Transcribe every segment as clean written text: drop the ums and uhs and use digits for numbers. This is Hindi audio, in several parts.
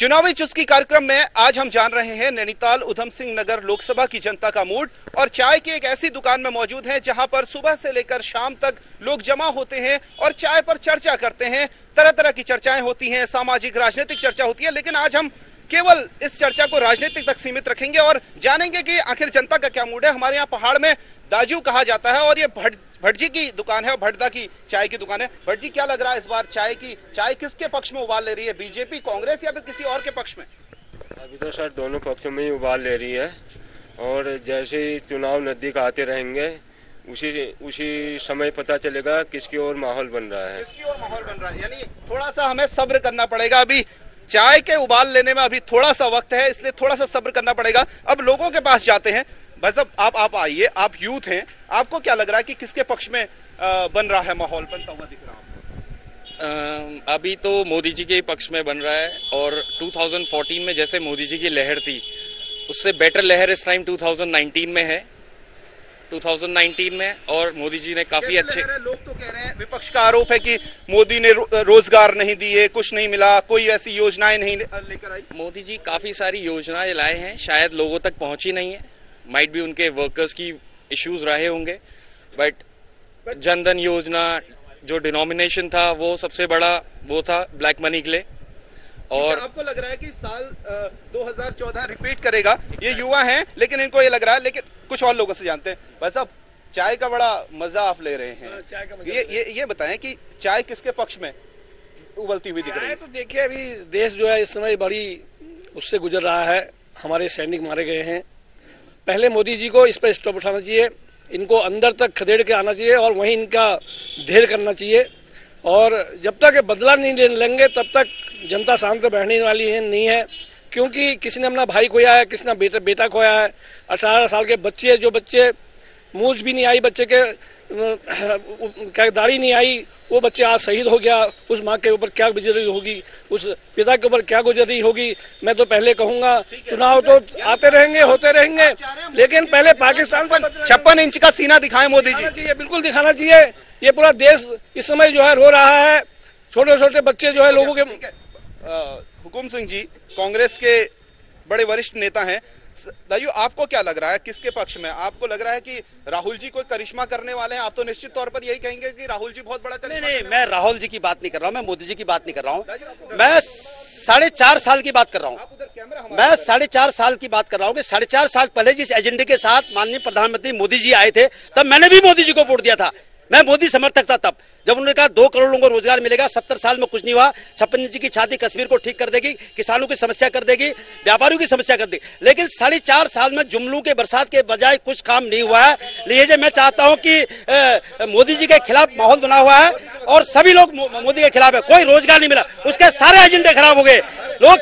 चुनावी चुस्की कार्यक्रम में आज हम जान रहे हैं नैनीताल उधम सिंह नगर लोकसभा की जनता का मूड और चाय की एक ऐसी दुकान में मौजूद हैं जहां पर सुबह से लेकर शाम तक लोग जमा होते हैं और चाय पर चर्चा करते हैं। तरह तरह की चर्चाएं होती हैं, सामाजिक राजनीतिक चर्चा होती है, लेकिन आज हम केवल इस चर्चा को राजनीतिक तक सीमित रखेंगे और जानेंगे कि आखिर जनता का क्या मूड है। हमारे यहाँ पहाड़ में दाजू कहा जाता है और ये भटजी की दुकान है और भटदा की चाय की दुकान है। भटजी, क्या लग रहा है इस बार चाय किसके पक्ष में उबाल ले रही है, बीजेपी, कांग्रेस या फिर किसी और के पक्ष में? अभी तो सर दोनों पक्षों में ही उबाल ले रही है और जैसे ही चुनाव नजदीक आते रहेंगे उसी समय पता चलेगा किसकी ओर माहौल बन रहा है। किसकी ओर माहौल बन रहा है, यानी थोड़ा सा हमें सब्र करना पड़ेगा। अभी चाय के उबाल लेने में अभी थोड़ा सा वक्त है, इसलिए थोड़ा सा सब्र करना पड़ेगा। अब लोगों के पास जाते हैं। भाई साहब, आप आइए, आप यूथ हैं, आपको क्या लग रहा है कि किसके पक्ष में बन रहा है, माहौल बनता हुआ दिख रहा है? अभी तो मोदी जी के पक्ष में बन रहा है और 2014 में जैसे मोदी जी की लहर थी उससे बेटर लहर इस टाइम 2019 में है। 2019 में और मोदी जी ने काफी अच्छे, लोग तो कह रहे हैं, विपक्ष का आरोप है कि मोदी ने रोजगार नहीं दिए, कुछ नहीं मिला, कोई ऐसी योजनाएं नहीं लेकर आई। मोदी जी काफी सारी योजनाएं लाए हैं, शायद लोगों तक पहुंची नहीं है, माइट भी उनके वर्कर्स की इश्यूज रहे होंगे, बट जनधन योजना जो डिनोमिनेशन था वो सबसे बड़ा वो था ब्लैक मनी के लिए। और आपको लग रहा है कि साल 2014 रिपीट करेगा? ये युवा हैं लेकिन इनको ये लग रहा है, लेकिन कुछ और लोगों से जानते हैं। भाई साहब, चाय का बड़ा मजा आप ले रहे हैं, चाय का मजा ये बताएं कि चाय किसके पक्ष में उबलती हुई दिख रही है? तो देखिए, अभी देश जो है इस समय बड़ी उससे गुजर रहा है, हमारे सैनिक मारे गए हैं। पहले मोदी जी को इस पर स्टॉप उठाना चाहिए, इनको अंदर तक खदेड़ के आना चाहिए और वहीं इनका ढेर करना चाहिए। और जब तक बदला नहीं लेंगे तब तक जनता शांत बैठने वाली नहीं है, क्योंकि किसी ने अपना भाई खोया है, किसी ने बेटा खोया है। 18 साल के बच्चे, जो बच्चे मूंछ भी नहीं आई, बच्चे के क्या दाढ़ी नहीं आई, वो बच्चे आज शहीद हो गया। उस माँ के ऊपर क्या गुजरी होगी, उस पिता के ऊपर क्या गुजरी होगी। मैं तो पहले कहूंगा चुनाव तो आते रहेंगे, होते रहेंगे, लेकिन पहले पाकिस्तान को 56 इंच का सीना दिखाएं मोदी जी। चाहिए, बिल्कुल दिखाना चाहिए। ये पूरा देश इस समय जो है रो रहा है, छोटे छोटे बच्चे जो है लोगों के। हुकुम सिंह जी कांग्रेस के बड़े वरिष्ठ नेता हैं, दाजू आपको क्या लग रहा है, किसके पक्ष में? आपको लग रहा है कि राहुल जी कोई करिश्मा करने वाले हैं? आप तो निश्चित तौर पर यही कहेंगे कि राहुल जी बहुत बड़ा करिश्मा। नहीं, मैं राहुल जी की बात नहीं कर रहा हूँ, मैं मोदी जी की बात नहीं कर रहा हूँ। मैं 4.5 साल की बात कर रहा हूँ। मैं 4.5 साल की बात कर रहा हूँ कि 4.5 साल पहले जिस एजेंडे के साथ माननीय प्रधानमंत्री मोदी जी आए थे, तब मैंने भी मोदी जी को वोट दिया था। मैं मोदी समर्थक था तब, जब उन्होंने कहा 2 करोड़ लोगों को रोजगार मिलेगा। 70 साल में कुछ नहीं हुआ। 56 इंच की छाती कश्मीर को ठीक कर देगी, किसानों की समस्या कर देगी, व्यापारियों की समस्या कर देगी। लेकिन 4.5 साल में जुमलों के बरसात के बजाय कुछ काम नहीं हुआ है। लिहाजा मैं चाहता हूं कि मोदी जी के खिलाफ माहौल बना हुआ है और सभी लोग मोदी के खिलाफ है। कोई रोजगार नहीं मिला, उसके सारे एजेंडे खराब हो गए। लोग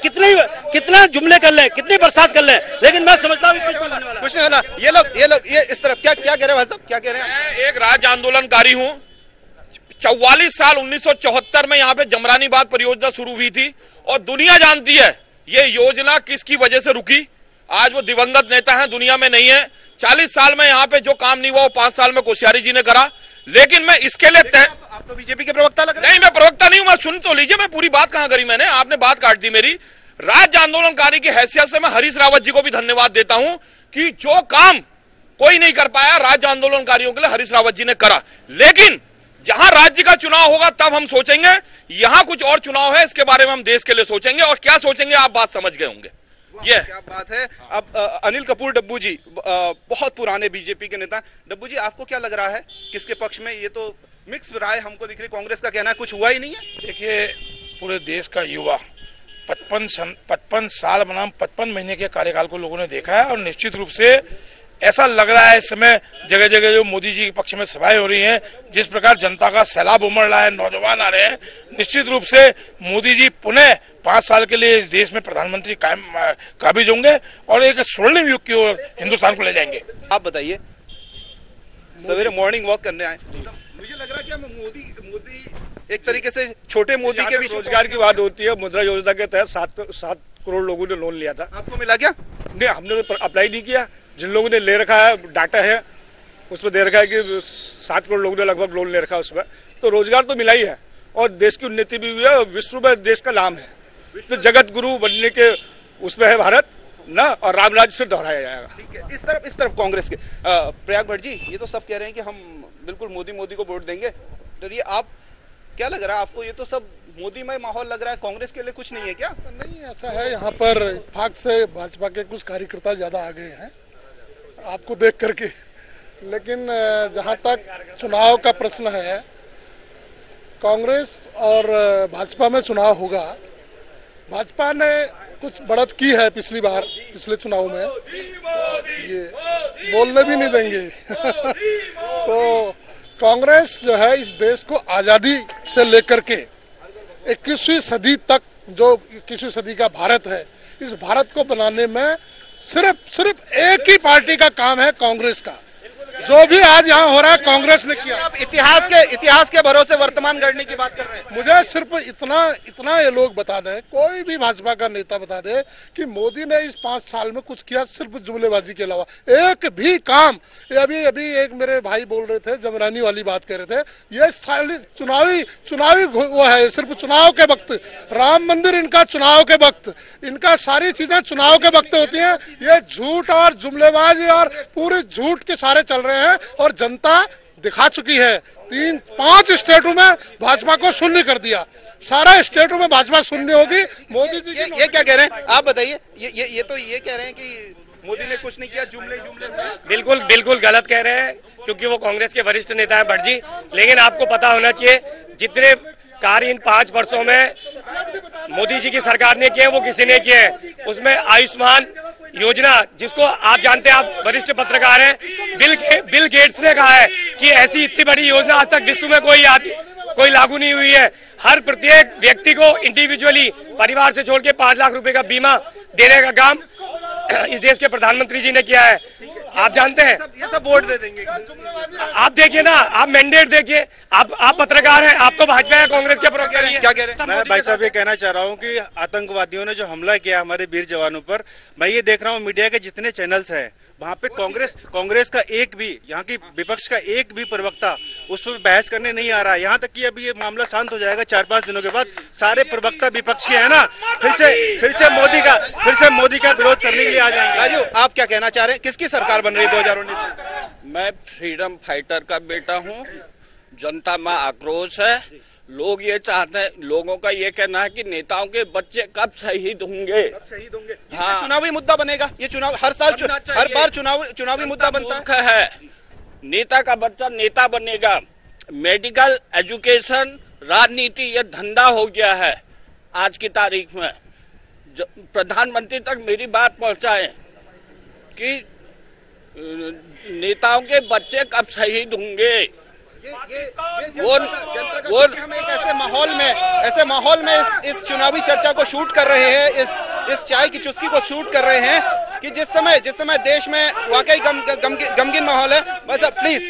कितना जुमले कर ले, कितनी बरसात कर ले, लेकिन मैं समझता हूँ कुछ नहीं वाला। ये इस तरफ क्या कह रहे हैं भाई साहब, क्या कह रहे हैं? मैं एक राज्य आंदोलनकारी हूँ। 44 साल 1974 में यहाँ पे जमरानीबाग परियोजना शुरू हुई थी और दुनिया जानती है ये योजना किसकी वजह से रुकी। आज वो दिवंगत नेता हैं, दुनिया में नहीं है। 40 साल में यहाँ पे जो काम नहीं हुआ वो 5 साल में कोश्यारी जी ने करा। लेकिन मैं इसके लिए आप तो बीजेपी के प्रवक्ता लग रहे हैं। नहीं, मैं प्रवक्ता नहीं हूं, मैं सुन तो लीजिए, मैं पूरी बात कहां करी मैंने, आपने बात काट दी मेरी। राज्य आंदोलनकारी की हैसियत से मैं हरीश रावत जी को भी धन्यवाद देता हूं कि जो काम कोई नहीं कर पाया राज्य आंदोलनकारियों के लिए हरीश रावत जी ने करा। लेकिन जहां राज्य का चुनाव होगा तब हम सोचेंगे, यहां कुछ और चुनाव है, इसके बारे में हम देश के लिए सोचेंगे। और क्या सोचेंगे आप बात समझ गए होंगे। ये क्या बात है। अब अनिल कपूर डब्बू जी बहुत पुराने बीजेपी के नेता। डब्बू जी, आपको क्या लग रहा है किसके पक्ष में? ये तो मिक्स राय हमको दिख रही। कांग्रेस का कहना है कुछ हुआ ही नहीं है। देखिए, पूरे देश का युवा 55 साल बनाम 55 महीने के कार्यकाल को लोगों ने देखा है और निश्चित रूप से ऐसा लग रहा है इस समय जगह जगह जो मोदी जी के पक्ष में सभाएं हो रही हैं, जिस प्रकार जनता का सैलाब उमड़ रहा है, नौजवान आ रहे हैं, निश्चित रूप से मोदी जी पुनः 5 साल के लिए इस देश में प्रधानमंत्री काबिज होंगे और एक स्वर्णिम युग की ओर हिंदुस्तान को ले जाएंगे। आप बताइए, सवेरे मॉर्निंग वॉक करने आए, मुझे लग रहा है कि मोदी एक तरीके से छोटे मोदी के भी रोजगार की बात होती है। मुद्रा योजना के तहत 7 करोड़ लोगों ने लोन लिया था। आपको मिला क्या? नहीं, हमने तो अप्लाई नहीं किया। जिन लोगों ने ले रखा है, डाटा है उसमें दे रखा है कि 7 करोड़ लोगों ने लगभग लोन ले रखा है उसमें, तो रोजगार तो मिला ही है और देश की उन्नति भी हुई है। विश्व में देश का नाम है। तो जगत गुरु बनने के उसमें है भारत ना, और रामराज फिर दोहराया जाएगा। ठीक है, इस तरफ कांग्रेस के प्रयाग भट्ट जी, ये तो सब कह रहे हैं कि हम बिल्कुल मोदी को वोट देंगे, तो ये आप क्या लग रहा है आपको? ये तो सब मोदीमय माहौल लग रहा है, कांग्रेस के लिए कुछ नहीं है क्या? नहीं, ऐसा है, यहाँ पर इत्तेफाक से भाजपा के कुछ कार्यकर्ता ज्यादा आ गए हैं आपको देख करके, लेकिन जहाँ तक चुनाव का प्रश्न है, कांग्रेस और भाजपा में चुनाव होगा। भाजपा ने कुछ बढ़त की है पिछले चुनाव में, ये बोलने भी नहीं देंगे तो कांग्रेस जो है इस देश को आजादी से लेकर के 21वीं सदी तक, जो 21वीं सदी का भारत है, इस भारत को बनाने में सिर्फ एक ही पार्टी का काम है, कांग्रेस का। जो भी आज यहाँ हो रहा है कांग्रेस ने किया। आप इतिहास के भरोसे वर्तमान गढ़ने की बात कर रहे हैं। मुझे सिर्फ इतना ये लोग बता दें, कोई भी भाजपा का नेता बता दे कि मोदी ने इस 5 साल में कुछ किया सिर्फ जुमलेबाजी के अलावा, एक भी काम। अभी एक मेरे भाई बोल रहे थे, जमरानी वाली बात कर रहे थे, ये सारी चुनावी वो है, सिर्फ चुनाव के वक्त, राम मंदिर इनका चुनाव के वक्त, इनका सारी चीजें चुनाव के वक्त होती है। ये झूठ और जुमलेबाजी और पूरे झूठ के सारे चल रहे हैं, और जनता दिखा चुकी है। 3-5 स्टेटों में भाजपा को शून्य कर दिया, सारा स्टेटों में भाजपा शून्य होगी। मोदी जी ये क्या कह रहे हैं, आप बताइए? ये तो ये कह रहे हैं कि मोदी ने कुछ नहीं किया, जुमले बिल्कुल गलत कह रहे हैं, क्योंकि वो कांग्रेस के वरिष्ठ नेता हैं भट्ट जी। लेकिन आपको पता होना चाहिए, जितने कार्य इन 5 वर्षों में मोदी जी की सरकार ने किए वो किसी ने किए। उसमें आयुष्मान योजना, जिसको आप जानते हैं, आप वरिष्ठ पत्रकार हैं, बिल गेट्स ने कहा है कि ऐसी इतनी बड़ी योजना आज तक विश्व में कोई लागू नहीं हुई है। हर प्रत्येक व्यक्ति को इंडिविजुअली, परिवार से छोड़ के 5 लाख रुपए का बीमा देने का काम इस देश के प्रधानमंत्री जी ने किया है। आप जानते हैं, ये सब वोट दे देंगे। आप देखिए ना, आप मैंडेट देखिए, आप पत्रकार हैं, आप तो भाजपा या कांग्रेस के प्रवक्ता नहीं हैं। क्या कह रहे हैं? मैं भाई साहब ये कहना चाह रहा हूँ कि आतंकवादियों ने जो हमला किया हमारे वीर जवानों पर, मैं ये देख रहा हूँ मीडिया के जितने चैनल्स हैं, वहाँ पे कांग्रेस का एक भी, यहाँ की विपक्ष का एक भी प्रवक्ता उस पर बहस करने नहीं आ रहा है। यहाँ तक कि अभी ये मामला शांत हो जाएगा 4-5 दिनों के बाद, सारे प्रवक्ता विपक्ष के है ना, फिर से मोदी का विरोध करने के लिए आ जाएंगे। राजू, आप क्या कहना चाह रहे हैं? किसकी सरकार बन रही है 2019 में? मैं फ्रीडम फाइटर का बेटा हूँ, जनता में आक्रोश है। लोग ये चाहते हैं, लोगों का ये कहना है कि नेताओं के बच्चे कब शहीद होंगे। हाँ, चुनावी मुद्दा बनेगा ये। चुनाव हर बार चुनावी मुद्दा बनता है। नेता का बच्चा नेता बनेगा। मेडिकल, एजुकेशन, राजनीति, ये धंधा हो गया है आज की तारीख में। प्रधानमंत्री तक मेरी बात पहुंचाएं कि नेताओं के बच्चे कब शहीद होंगे। वो हम एक ऐसे माहौल में इस चुनावी चर्चा को शूट कर रहे हैं, इस चाय की चुस्की को शूट कर रहे हैं कि जिस समय देश में वाकई गमगीन माहौल है। बस प्लीज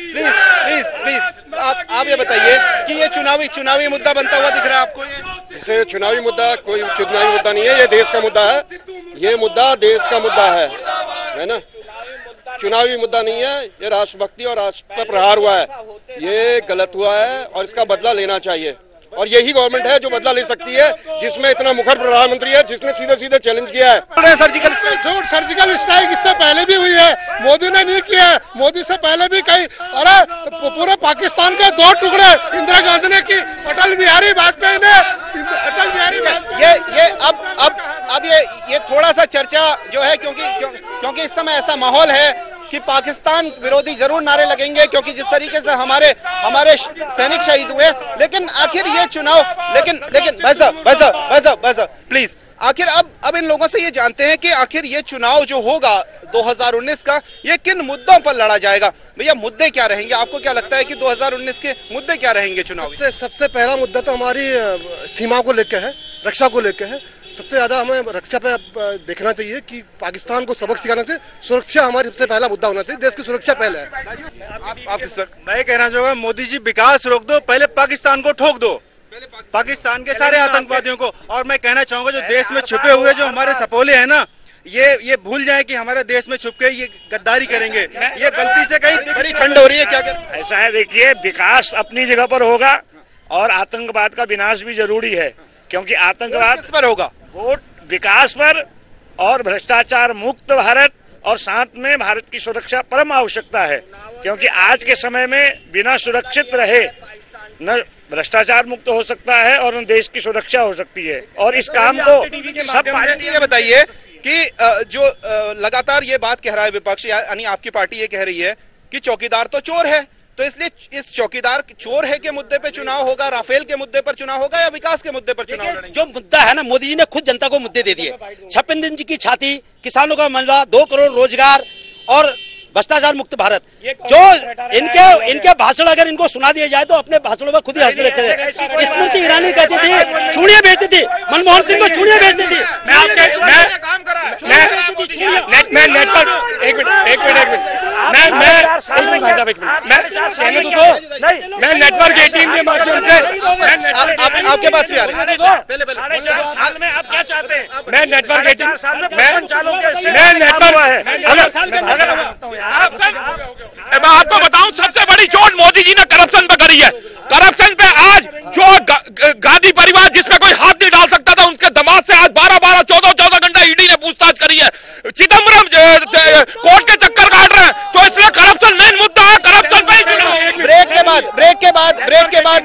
आप ये बताइए कि ये चुनावी मुद्दा बनता हुआ दिख रहा है आपको? ये चुनावी मुद्दा कोई चुनावी मुद्दा नहीं है, ये देश का मुद्दा है। ये मुद्दा देश का मुद्दा है ना, चुनावी मुद्दा नहीं है। ये राष्ट्रभक्ति और राष्ट्र पर प्रहार हुआ है, ये गलत हुआ है और इसका बदला लेना चाहिए। और यही गवर्नमेंट है जो बदला ले सकती है, जिसमें इतना मुखर प्रधानमंत्री है, जिसने सीधे चैलेंज किया है। सर्जिकल स्ट्राइक इससे पहले भी हुई है, मोदी ने नहीं किया है। मोदी से पहले भी कई, अरे पूरे पाकिस्तान के 2 टुकड़े इंदिरा गांधी ने की, अटल बिहारी वाजपेयी ने, ये थोड़ा सा चर्चा जो है, क्योंकि इस समय ऐसा माहौल है कि पाकिस्तान विरोधी जरूर नारे लगेंगे, क्योंकि जिस तरीके से हमारे सैनिक शहीद हुए। लेकिन आखिर ये चुनाव, लेकिन भाई साहब प्लीज, आखिर अब इन लोगों से ये जानते हैं कि आखिर ये चुनाव जो होगा 2019 का, ये किन मुद्दों पर लड़ा जाएगा? भैया, मुद्दे क्या रहेंगे? आपको क्या लगता है कि 2019 के मुद्दे क्या रहेंगे चुनाव? सबसे पहला मुद्दा तो हमारी सीमा को लेकर है, रक्षा को लेकर है। सबसे ज्यादा हमें रक्षा पे देखना चाहिए कि पाकिस्तान को सबक सिखाना चाहिए। सुरक्षा हमारी सबसे पहला मुद्दा होना चाहिए, देश की सुरक्षा पहले है। आप किस पर? मैं कहना चाहूँगा, मोदी जी विकास रोक दो, पहले पाकिस्तान को ठोक दो, पाकिस्तान के सारे आतंकवादियों को। और मैं कहना चाहूँगा, जो देश में छुपे हुए जो हमारे सपोले हैं ना, ये भूल जाए कि हमारे देश में छुप के ये गद्दारी करेंगे। ये गलती से कहीं बड़ी ठंड हो रही है। क्या कर ऐसा है, देखिए, विकास अपनी जगह पर होगा और आतंकवाद का विनाश भी जरूरी है, क्योंकि आतंकवाद किस पर होगा? वोट विकास पर और भ्रष्टाचार मुक्त भारत और साथ में भारत की सुरक्षा परम आवश्यकता है, क्योंकि आज के समय में बिना सुरक्षित रहे न भ्रष्टाचार मुक्त हो सकता है और न देश की सुरक्षा हो सकती है। और इस काम को सब पार्टी ये बताइए कि जो लगातार ये बात कह रहा है विपक्ष, यानी आपकी पार्टी ये कह रही है कि चौकीदार तो चोर है, तो इसलिए इस चौकीदार चोर है के मुद्दे पे चुनाव होगा, राफेल के मुद्दे पर चुनाव होगा या विकास के मुद्दे पर चुनाव लड़ेंगे? जो मुद्दा है ना, मोदी जी ने खुद जनता को मुद्दे दे दिए। 56 दिन की छाती, किसानों का मलबा, 2 करोड़ रोजगार और भ्रष्टाचार मुक्त भारत। जो इनके भाषण अगर इनको सुना दिया जाए तो अपने भाषणों में खुद ही हंसते रहते थे। स्मृति ईरानी कहती थी चूड़ियां बेचती थी, मनमोहन सिंह को चूड़ियां बेचती थी। मैं नेटवर्क 18 के माध्यम से आपके पास भी आ रहे हैं। पहले साल में आप क्या चाहते हैं? मैं नेटवर्क 18 साल में मैं आपको बताऊं, सबसे बड़ी चोट मोदी जी ने करप्शन पे करी है। करप्शन पे आज जो गांधी परिवार जिसमें कोई हाथ नहीं डाल सकता था, उनके दामाद से आज 12-12, 14-14 घंटा ईडी ने पूछताछ करी है। चिदम्बरम कोर्ट के चक्कर काट रहे हैं, तो इसलिए करप्शन मेन मुद्दा है। करप्शन पे ही चुनाव। ब्रेक के बाद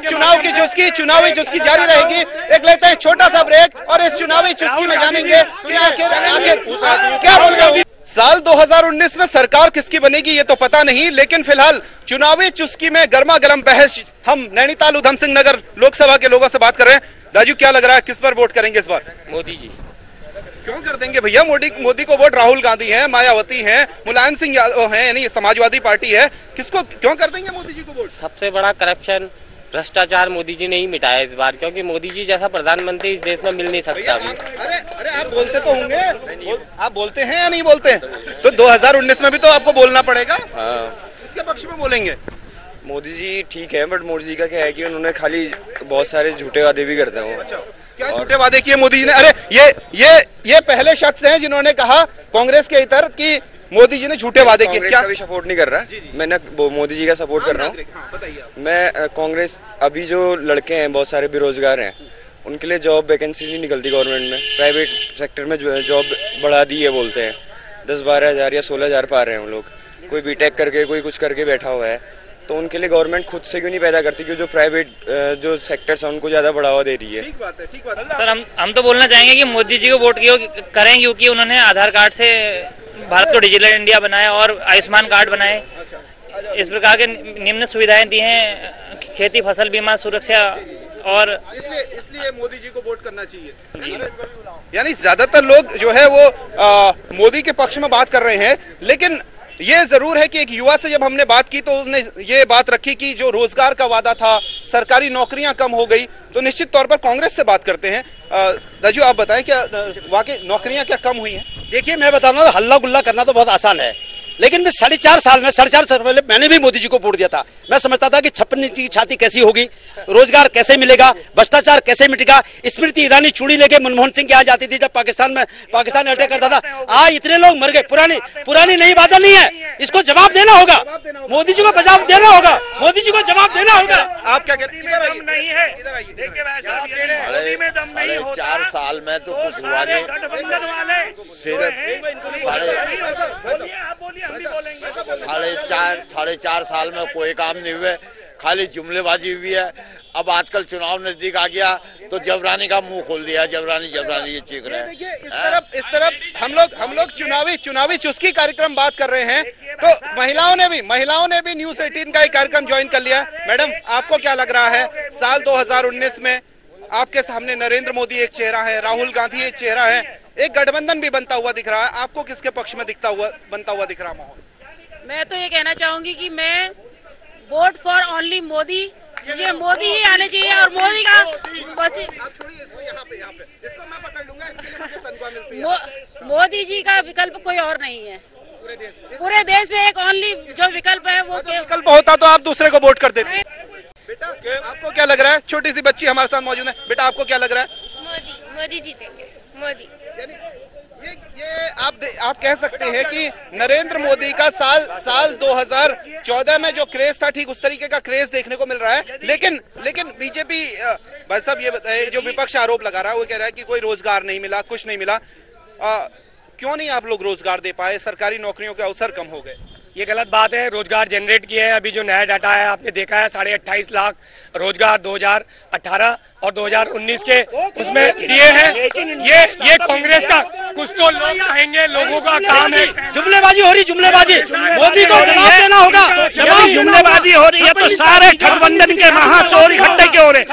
चुनावी चुस्की जारी रहेगी। एक लेते हैं छोटा सा ब्रेक और इस चुनावी चुस्की में जानेंगे कि आखिर क्या बोल रहे हो। साल 2019 में सरकार किसकी बनेगी ये तो पता नहीं, लेकिन फिलहाल चुनावी चुस्की में गर्मा गर्म बहस। हम नैनीताल उधम सिंह नगर लोकसभा के लोगों से बात कर रहे हैं। राजू, क्या लग रहा है, किस पर वोट करेंगे इस बार? मोदी जी। क्यों कर देंगे भैया? मोदी को वोट राहुल गांधी है, मायावती है, मुलायम सिंह यादव है, यानी समाजवादी पार्टी है। किसको क्यों कर देंगे मोदी जी को वोट? सबसे बड़ा करप्शन भ्रष्टाचार मोदी जी ने ही मिटाया इस बार, क्योंकि मोदी जी जैसा प्रधानमंत्री इस देश में मिल नहीं सकता अभी। अरे आप बोलते तो होंगे, आप बोलते हैं या नहीं बोलते हैं? तो 2019 में भी तो आपको बोलना पड़ेगा। इसके पक्ष में बोलेंगे। मोदी जी ठीक है, बट मोदी जी का क्या है कि उन्होंने खाली बहुत सारे झूठे वादे भी करते हैं। क्या झूठे वादे किए मोदी जी ने? अरे ये पहले शख्स हैं जिन्होंने कहा कांग्रेस के इतर की मोदी जी ने झूठे वादे किए। क्या भी सपोर्ट नहीं कर रहा है, मैंने मोदी जी का सपोर्ट कर रहा हूँ। मैं कांग्रेस, अभी जो लड़के हैं बहुत सारे बेरोजगार हैं, उनके लिए जॉब वैकेंसी नहीं निकलती गवर्नमेंट में। प्राइवेट सेक्टर में जॉब बढ़ा दी है बोलते हैं, 10-12 हज़ार या 16 हज़ार पा रहे हैं उन लोग। कोई बीटेक करके, कोई कुछ करके बैठा हुआ है, तो उनके लिए गवर्नमेंट खुद से क्यों नहीं पैदा करती? क्योंकि जो प्राइवेट जो सेक्टर्स हैं उनको ज्यादा बढ़ावा दे रही है। ठीक बात है। सर हम तो बोलना चाहेंगे कि मोदी जी को वोट करें, क्योंकि उन्होंने आधार कार्ड से भारत को डिजिटल इंडिया बनाया और आयुष्मान कार्ड बनाए। इस प्रकार के निम्न सुविधाएं दी हैं, खेती फसल बीमा सुरक्षा, और इसलिए मोदी जी को वोट करना चाहिए। यानी ज्यादातर लोग जो है वो मोदी के पक्ष में बात कर रहे हैं, लेकिन ये जरूर है कि एक युवा से जब हमने बात की तो उसने ये बात रखी कि जो रोजगार का वादा था, सरकारी नौकरियां कम हो गई, तो निश्चित तौर पर कांग्रेस से बात करते हैं। दाजू, आप बताएं, क्या वाकई नौकरियां क्या कम हुई हैं? देखिए, मैं बता रहा हूँ, हल्ला गुल्ला करना तो बहुत आसान है, लेकिन मैं 4.5 साल पहले मैंने भी मोदी जी को वोट दिया था। मैं समझता था कि 56 इंच की छाती कैसी होगी, रोजगार कैसे मिलेगा, भ्रष्टाचार कैसे मिटेगा। स्मृति ईरानी चूड़ी लेके मनमोहन सिंह के यहाँ जाती थी जब पाकिस्तान अटैक करता था। आज इतने लोग मर गए। पुरानी नई बातें नहीं है, इसको जवाब देना होगा। मोदी जी को जवाब देना होगा, मोदी जी को जवाब देना होगा। आप क्या कहते हैं? 4 साल में तो कुछ हुआ नहीं। साढ़े चार साल में कोई काम नहीं हुए, खाली जुमलेबाजी हुई है। अब आजकल चुनाव नजदीक आ गया तो जबरानी का मुंह खोल दिया। जबरानी ये चीख रहे हैं। इस तरफ हम लोग चुनावी चुस्की कार्यक्रम बात कर रहे हैं, तो महिलाओं ने भी न्यूज 18 का एक कार्यक्रम ज्वाइन कर लिया। मैडम, आपको क्या लग रहा है, साल 2019 में आपके सामने नरेंद्र मोदी एक चेहरा है, राहुल गांधी एक चेहरा है, एक गठबंधन भी बनता हुआ दिख रहा है, आपको किसके पक्ष में बनता हुआ दिख रहा माहौल? मैं तो ये कहना चाहूंगी कि मैं वोट फॉर ओनली मोदी, मुझे मोदी ही आने चाहिए। और मोदी का आप छोड़िए इसको, यहाँ पे इसको मैं पकड़ लूंगा, इसके लिए मुझे तनख्वाह मिलती है। मोदी जी का विकल्प कोई और नहीं है पूरे देश में। एक ओनली जो विकल्प है वो विकल्प होता तो आप दूसरे को वोट कर देते। बेटा, आपको क्या लग रहा है? छोटी सी बच्ची हमारे साथ मौजूद है। बेटा, आपको क्या लग रहा है? मोदी जीतेंगे। मोदी यानी ये आप कह सकते हैं कि नरेंद्र मोदी का साल 2014 में जो क्रेज था ठीक उस तरीके का क्रेज देखने को मिल रहा है। लेकिन बीजेपी भाई साहब ये बताइए, जो विपक्ष आरोप लगा रहा है वो कह रहा है कि कोई रोजगार नहीं मिला, कुछ नहीं मिला। क्यों नहीं आप लोग रोजगार दे पाए? सरकारी नौकरियों के अवसर कम हो गए। ये गलत बात है। रोजगार जनरेट किए हैं। अभी जो नया डाटा है आपने देखा है 28.5 लाख रोजगार 2018 और 2019 के उसमें दिए हैं। ये कांग्रेस का कुछ तो लोग कहेंगे, लोगों का काम है। जुमलेबाजी हो रही, जुमलेबाजी। मोदी को जवाब देना होगा। जुमलेबाजी हो रही है तो सारे गठबंधन के महाचोर इकट्ठे क्यों हो रहे?